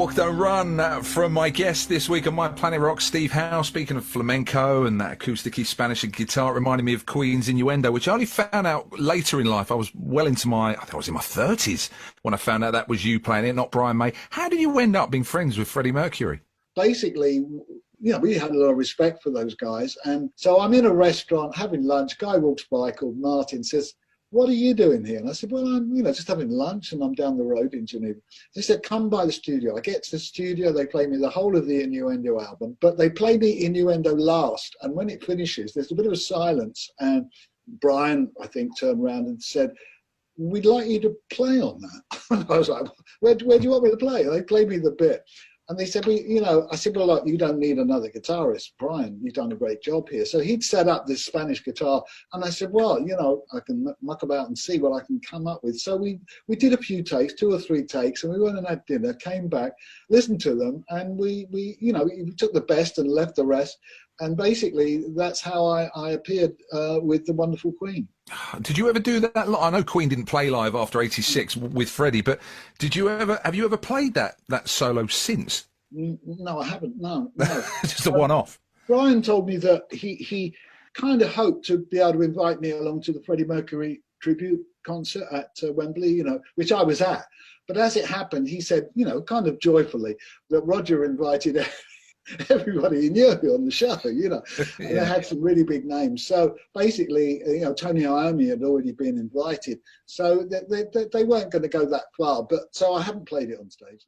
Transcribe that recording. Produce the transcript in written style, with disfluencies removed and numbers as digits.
Walk Don't Run from my guest this week on My Planet Rock, Steve Howe. Speaking of flamenco and that acoustic Spanish guitar, it reminded me of Queen's Innuendo, which I only found out later in life. I was well into I think I was in my 30s when I found out that was you playing it, not Brian May. How did you end up being friends with Freddie Mercury? Basically, we had a lot of respect for those guys. And so I'm in a restaurant having lunch. Guy walks by called Martin, says, "What are you doing here?" And I said, "Well, I'm, just having lunch and I'm down the road in Geneva." They said, "Come by the studio." I get to the studio, they play me the whole of the Innuendo album, but they play me Innuendo last. And when it finishes, there's a bit of a silence. And Brian, I think, turned around and said, "We'd like you to play on that." And I was like, where do you want me to play? And they played me the bit. And they said, I said, "Well, look, you don't need another guitarist. Brian, you've done a great job here." So he'd set up this Spanish guitar. And I said, "Well, I can muck about and see what I can come up with." So we did a few takes, 2 or 3 takes, and we went and had dinner, came back, listened to them, and we took the best and left the rest. And basically, that's how I appeared with the wonderful Queen. Did you ever do that? I know Queen didn't play live after '86 with Freddie, but have you ever played that solo since? No, I haven't. No. Just a one-off. Brian told me that he kind of hoped to be able to invite me along to the Freddie Mercury tribute concert at Wembley, which I was at. But as it happened, he said, kind of joyfully, that Roger invited everybody he knew on the show, and they had some really big names. So basically, Tony Iommi had already been invited, so they weren't going to go that far. But so I haven't played it on stage.